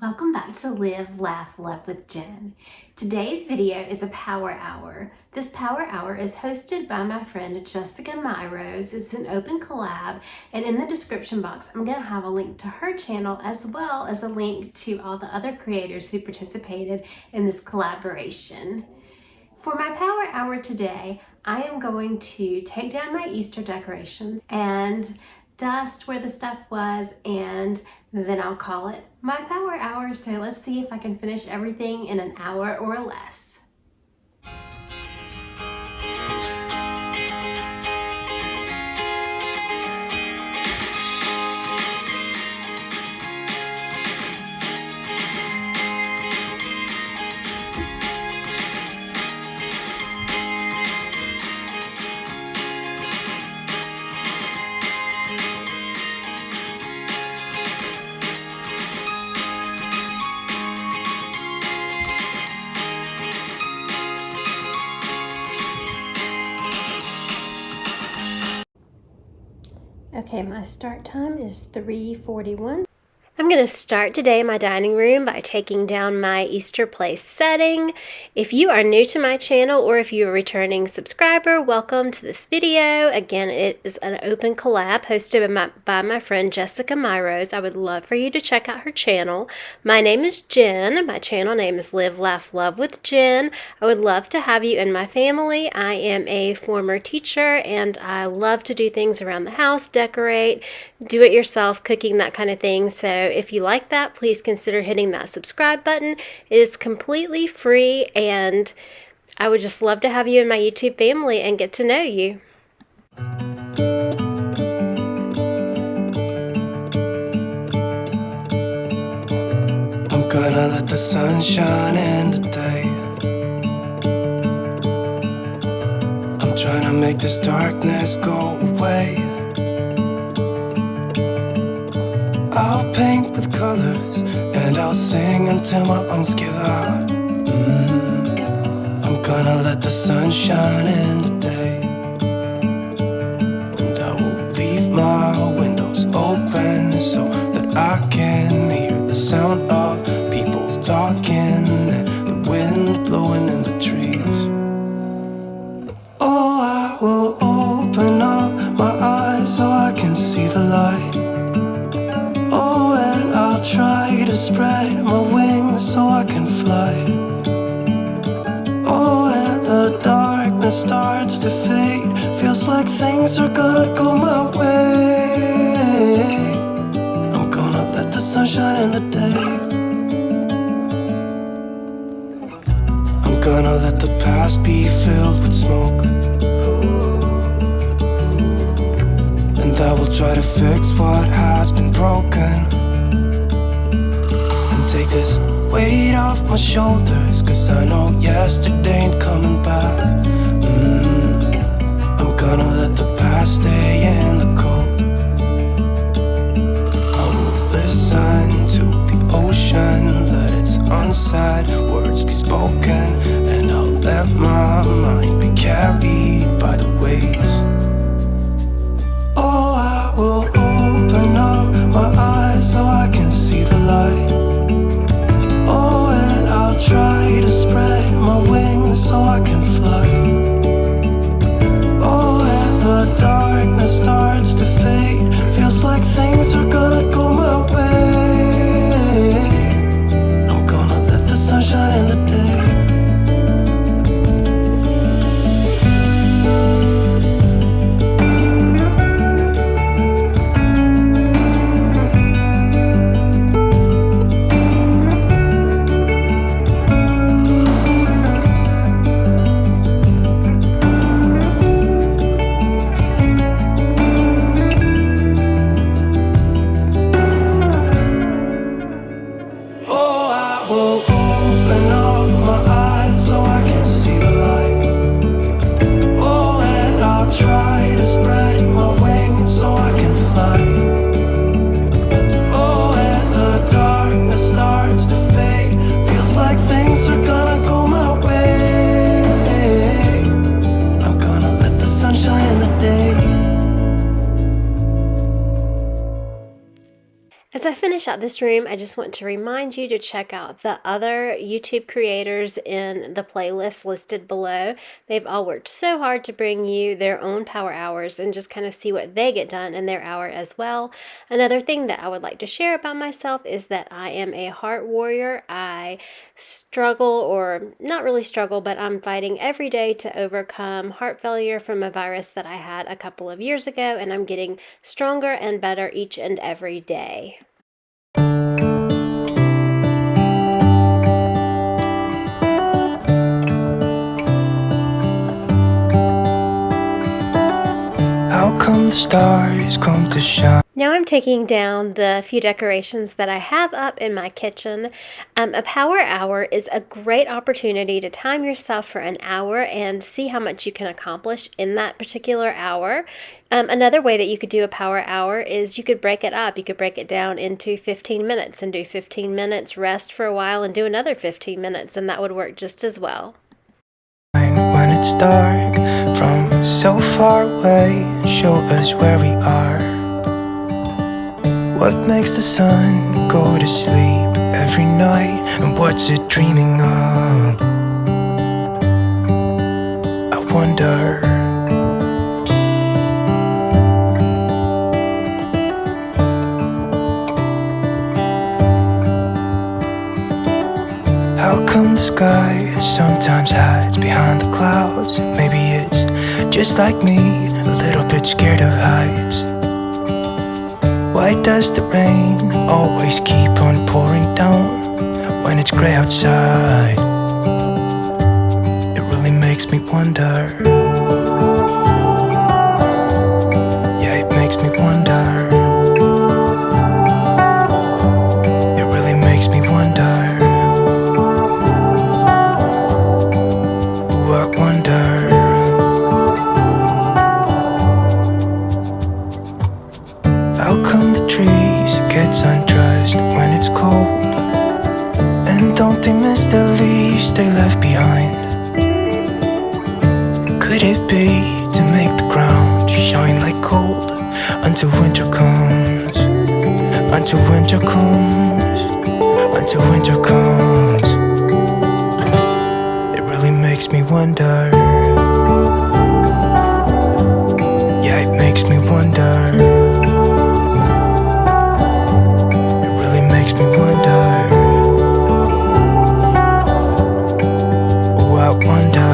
Welcome back to Live, Laugh, Love with Jen. Today's video is a power hour. This power hour is hosted by my friend Jessica Myros. It's an open collab, and in the description box I'm going to have a link to her channel as well as a link to all the other creators who participated in this collaboration. For my power hour today, I am going to take down my Easter decorations and dust where the stuff was, and then I'll call it my power hour. So let's see if I can finish everything in an hour or less. Okay, my start time is 3:41. I'm going to start today in my dining room by taking down my Easter place setting. If you are new to my channel or if you're a returning subscriber, welcome to this video. Again, it is an open collab hosted by my friend Jessica Myros. I would love for you to check out her channel. My name is Jen. My channel name is Live, Laugh, Love with Jen. I would love to have you in my family. I am a former teacher and I love to do things around the house, decorate, do it yourself, cooking, that kind of thing. So if you like that, please consider hitting that subscribe button. It is completely free and I would just love to have you in my YouTube family and get to know you. I'm gonna let the sun shine in today. I'm trying to make this darkness go away. I'll paint with colors and I'll sing until my lungs give out. I'm gonna let the sun shine in today, and I will leave my windows open so that I can hear the sound of people talking and the wind blowing in the trees. Oh, I will open up my eyes so I can see the light. Oh, and I'll try to spread my wings so I can fly. Oh, and the darkness starts to fade. Feels like things are gonna go my way. I'm gonna let the sun shine in the day. I'm gonna let the past be filled with smoke, and I will try to fix what has been broken, and take this weight off my shoulders, cause I know yesterday ain't coming back. I'm gonna let the past stay in the cold. I will listen to the ocean, let its unsaid words be spoken, and I'll let my mind be carried by the waves. Oh, I will open up my eyes so I can see the light. Oh, and I'll try to spread my wings so I can fly. Oh, and the darkness starts to fade. Feels like things are gonna go my way. I'm gonna let the sun shine in the day. As I finish out this room, I just want to remind you to check out the other YouTube creators in the playlist listed below. They've all worked so hard to bring you their own power hours and just kind of see what they get done in their hour as well. Another thing that I would like to share about myself is that I am a heart warrior. I struggle, or not really struggle, but I'm fighting every day to overcome heart failure from a virus that I had a couple of years ago, and I'm getting stronger and better each and every day. How come the stars come to shine? Now I'm taking down the few decorations that I have up in my kitchen. A power hour is a great opportunity to time yourself for an hour and see how much you can accomplish in that particular hour. Another way that you could do a power hour is you could break it up. You could break it down into 15 minutes and do 15 minutes, rest for a while, and do another 15 minutes, and that would work just as well. When it's dark from so far away, show us where we are. What makes the sun go to sleep every night, and what's it dreaming of? I wonder. How come the sky sometimes hides behind the clouds? Maybe it's just like me, a little bit scared of heights. Why does the rain always keep on pouring down when it's gray outside? It really makes me wonder. Yeah, it makes me wonder. It really makes me wonder. Ooh, I wonder. How come the trees get undressed when it's cold? And don't they miss the leaves they left behind? Could it be to make the ground shine like gold until winter comes? Until winter comes, until winter comes. It really makes me wonder. Yeah, it makes me wonder. Makes me wonder. Ooh, I wonder.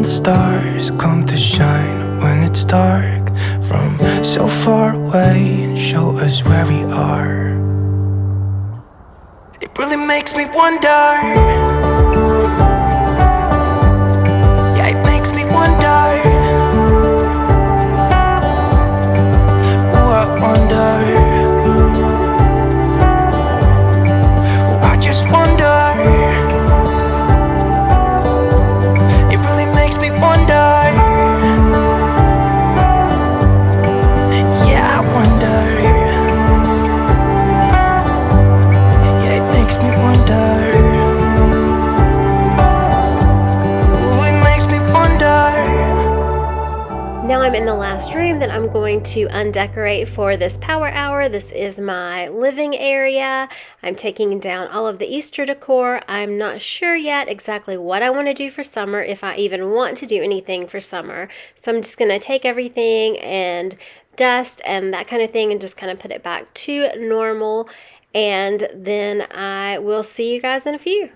Stars come to shine when it's dark from so far away and show us where we are. It really makes me wonder. Yeah, it makes me wonder. Ooh, I wonder. Ooh, I just wonder. Me wonder. Yeah, I wonder. Yeah, it makes me wonder. Ooh, it makes me wonder. Now I'm in the last room that I'm going to undecorate for this power hour. This is my living area. I'm taking down all of the Easter decor. I'm not sure yet exactly what I want to do for summer, if I even want to do anything for summer. So I'm just going to take everything and dust and that kind of thing and just kind of put it back to normal. And then I will see you guys in a few.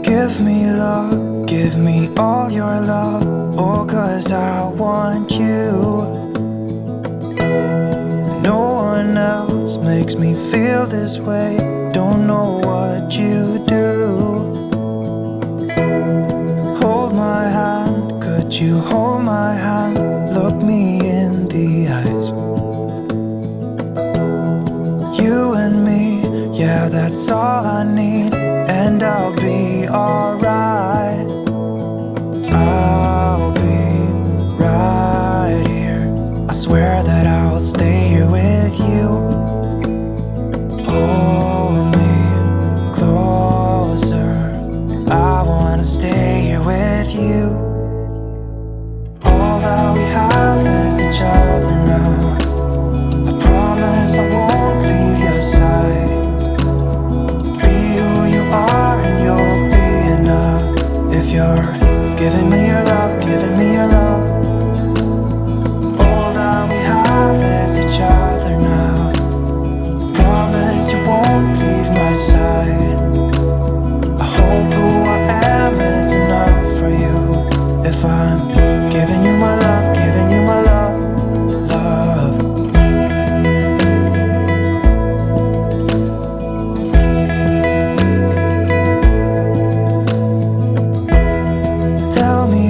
Give me love, give me all your love, oh, 'cause I want you. No one else makes me feel this way, don't know what you do. Hold my hand, could you hold my hand, look me all I need, and I'll be alright. I'll be right here. I swear that I'll stay here with you. Hold me closer. I wanna stay here with you. All that we have is each other now. I promise I won't leave your side. Be who you are and you'll be enough. If you're giving me your love, giving me your love. All that we have is each other now. Promise you won't leave my side. I hope who I am is enough for you. If I'm giving you my love, giving you my love, love. Tell me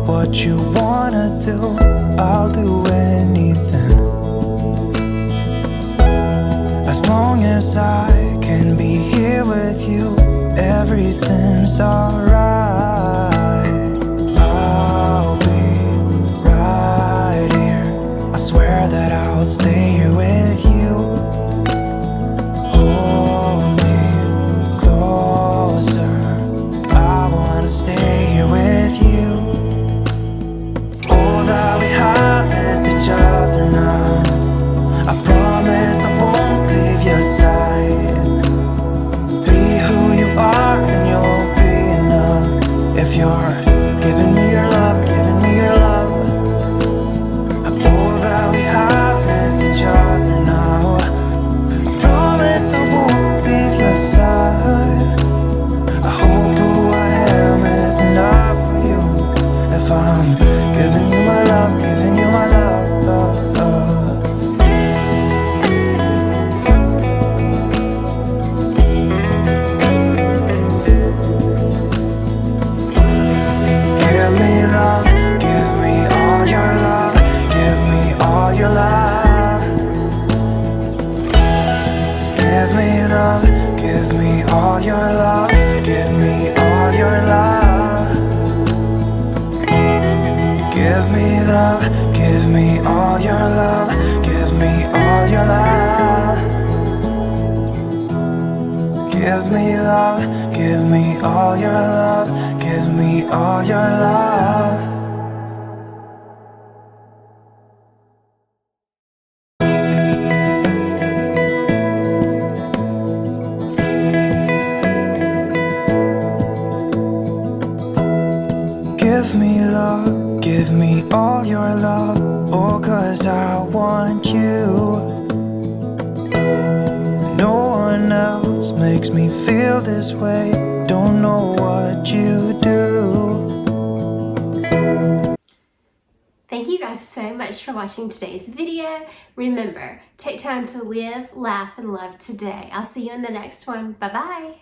what you wanna do. I'll do anything, as long as I can be here with you. Everything's alright. I'll be right here. I swear that I'll stay here with you. Hold me closer. I wanna stay here with you. All that we have is each other now. I promise I won't leave your side. Be who you are and you'll be enough. If you're giving me your love, giving me your love. All that we have is each other now. I promise I won't leave your side. I hope who I am is enough for you. If I'm giving you my love, giving you my love, love, love. Give me love, give me all your love, give me all your love. Give me love, give me all your love, give me all your love. Give me love, give me all your love, give me all your love. Give me love, give me all your love, give me all your love. Give me love, give me all your love. Oh, 'cause I want you. No one else makes me feel this way. Don't know what you do. Thank you guys so much for watching today's video. Remember, take time to live, laugh, and love today. I'll see you in the next one. Bye-bye.